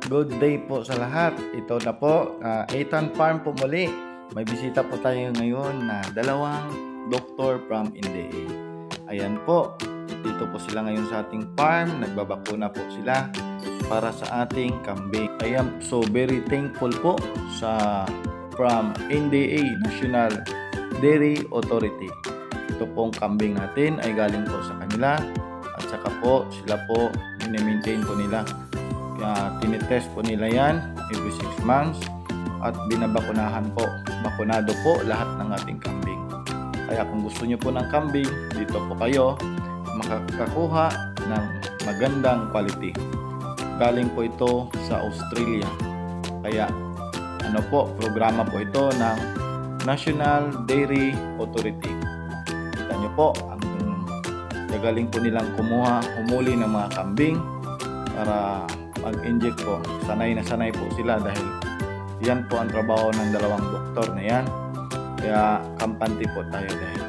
Good day po sa lahat. Ito na po, Ethan Farm po muli. May bisita po tayo ngayon na dalawang doktor from NDA. Ayan po, dito po sila ngayon sa ating farm. Nagbabakuna po sila para sa ating kambing. Ayan, so very thankful po sa from NDA, National Dairy Authority. Ito pong kambing natin ay galing po sa kanila. At saka po, sila po, mini-maintain po nila. Tinitest po nila yan every 6 months at binabakunahan po. Bakunado po lahat ng ating kambing. Kaya kung gusto nyo po ng kambing, dito po kayo makakakuha ng magandang quality. Galing po ito sa Australia. Kaya ano po, programa po ito ng National Dairy Authority. Kita nyo po, ang gagaling po nilang humuli ng mga kambing para mag-inject po. Sanay na sanay po sila dahil yan po ang trabaho ng dalawang doktor na yan. Kaya kampante po tayo dahil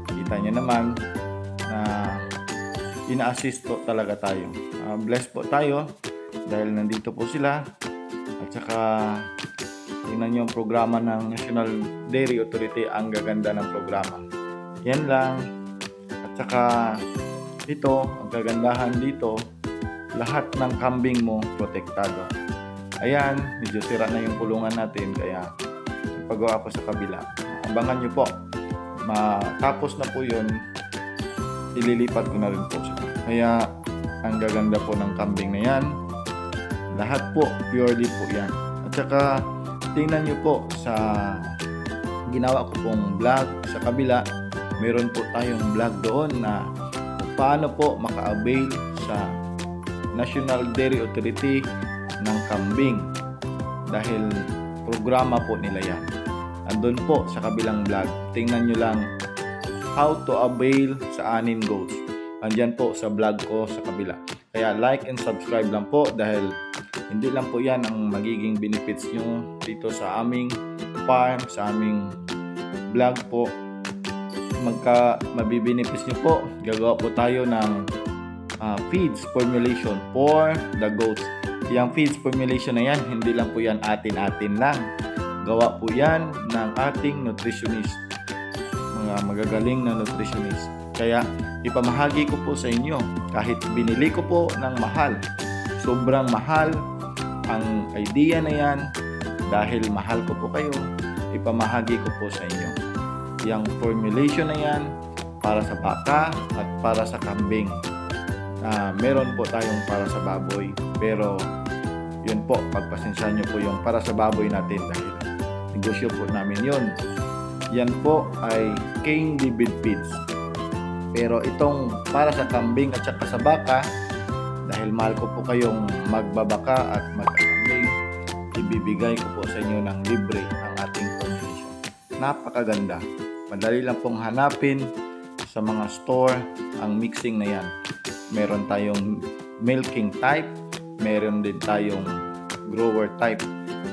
kita nyo naman na ina-assist po talaga tayo. Blessed po tayo dahil nandito po sila. At saka tingnan nyo ang programa ng National Dairy Authority. Ang gaganda ng programa. Yan lang. At saka ito, ang kagandahan dito, lahat ng kambing mo protektado. Ayan, medyo sira na yung kulungan natin kaya pagawa ko sa kabila. Abangan nyo po. Matapos na po yun, ililipat ko na rin po siya. Kaya ang gaganda po ng kambing na yan. Lahat po, purely po yan. At saka tingnan nyo po sa ginawa ko pong vlog sa kabila. Meron po tayong vlog doon na kung paano po maka-avail sa National Dairy Authority ng kambing dahil programa po nila yan. Andun po sa kabilang vlog. Tingnan nyo lang how to avail sa anin goats. Andyan po sa vlog ko sa kabila. Kaya like and subscribe lang po dahil hindi lang po yan ang magiging benefits nyo dito sa aming farm, sa aming vlog po. Mabibenefits nyo po. Gagawa po tayo ng feeds formulation for the goats. Yung feeds formulation na yan, hindi lang po yan atin-atin lang. Gawa po yan ng ating nutritionist. Mga magagaling na nutritionist. Kaya ipamahagi ko po sa inyo. Kahit binili ko po ng mahal. Sobrang mahal ang idea na yan. Dahil mahal ko po kayo, ipamahagi ko po sa inyo. Yung formulation na yan para sa baka at para sa kambing. Meron po tayong para sa baboy, pero yun po, pagpasensyahan nyo po yung para sa baboy natin dahil negosyo po namin yun. Yan po ay cane livid feeds, pero itong para sa kambing at saka sa baka, dahil mahal ko po kayong magbabaka at magkakambing, ibibigay ko po sa inyo ng libre ang ating formulation. Napakaganda, madali lang pong hanapin sa mga store ang mixing na yan. Meron tayong milking type, meron din tayong grower type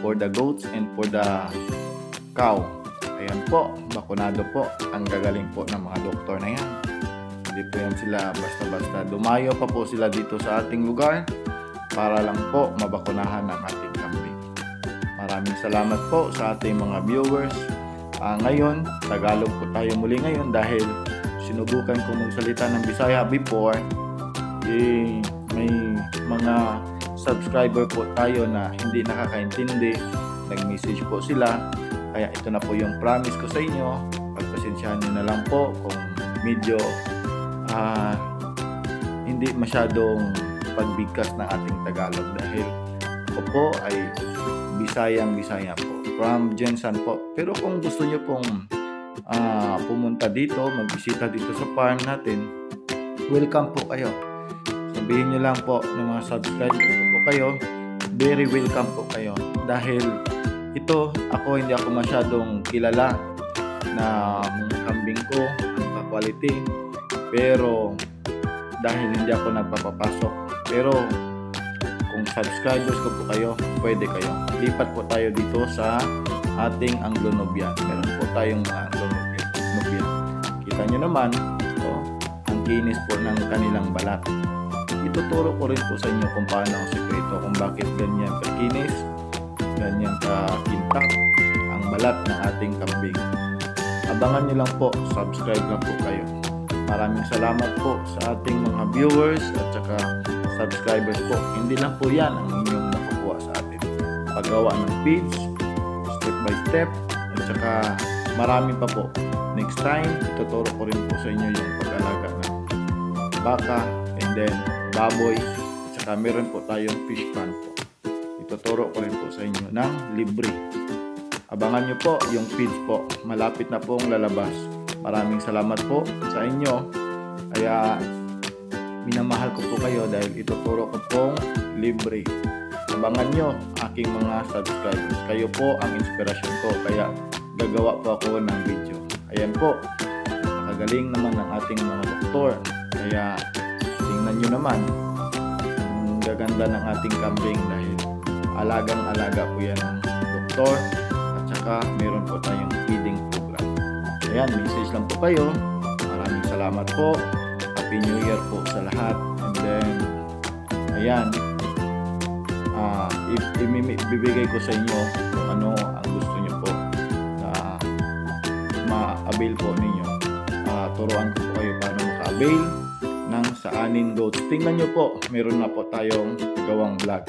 for the goats and for the cow. Ayan po, bakunado po. Ang gagaling po ng mga doktor na yan. Hindi po yan sila basta-basta. Dumayo pa po sila dito sa ating lugar para lang po mabakunahan ang ating kambing. Maraming salamat po sa ating mga viewers. Ngayon, Tagalog po tayo muli ngayon dahil sinubukan ko magsalita ng Bisaya before. May mga subscriber po tayo na hindi nakakaintindi, nag-message po sila, kaya ito na po yung promise ko sa inyo. Pagpasensyahan nyo na lang po kung medyo hindi masyadong pagbigkas ng ating Tagalog dahil ako po ay Bisaya po, from Jensan po. Pero kung gusto nyo pong pumunta dito, magbisita dito sa farm natin, welcome po kayo. Sabihin nyo lang po ng mga subscribers ko po kayo, very welcome po kayo. Dahil ito, hindi ako masyadong kilala na kambing ko, ang ka-quality. Pero dahil hindi ako nagpapapasok. Pero kung subscribers ko po kayo, pwede kayo. Lipat po tayo dito sa ating Anglo-Nubian. Meron po tayong mga Anglo-Nubian. Kita nyo naman, ang kinis po ng kanilang balat. Ituturo ko rin po sa inyo kung paano ang sekreto kung bakit ganyan kakinis, ganyan kakintab ang balat ng ating kambing. Abangan nyo lang po, subscribe lang po kayo. Maraming salamat po sa ating mga viewers at saka subscribers po. Hindi lang po yan ang inyong makukuha sa atin. Paggawa ng feeds, step by step, at saka marami pa po. Next time, ituturo ko rin po sa inyo yung pag-alaga ng baka, and then baboy, at saka meron po tayong fish pan po. Ituturo ko rin po sa inyo ng libre. Abangan nyo po yung feeds po. Malapit na pong lalabas. Maraming salamat po sa inyo. Kaya minamahal ko po kayo dahil ituturo ko pong libre. Abangan nyo aking mga subscribers. Kayo po ang inspirasyon ko. Kaya gagawa po ako ng video. Ayan po. Nakagaling naman ang ating mga doktor. Kaya tingnan nyo naman. Ang gaganda ng ating kambing dahil alagang-alaga po yan ng doktor. At saka meron po tayong feeding program. Ayan, message lang po kayo. Maraming salamat po. Happy New Year po sa lahat. And then, ayan, bibigay ko sa inyo kung ano ang gusto nyo po na ma-avail po ninyo. Turuan ko po kayo paano maka-avail ng sa anin goats. Tingnan nyo po, meron na po tayong gawang vlog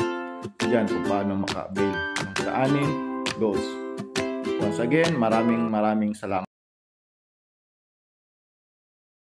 dyan kung paano maka-avail ng sa anin goats. Once again, maraming salamat.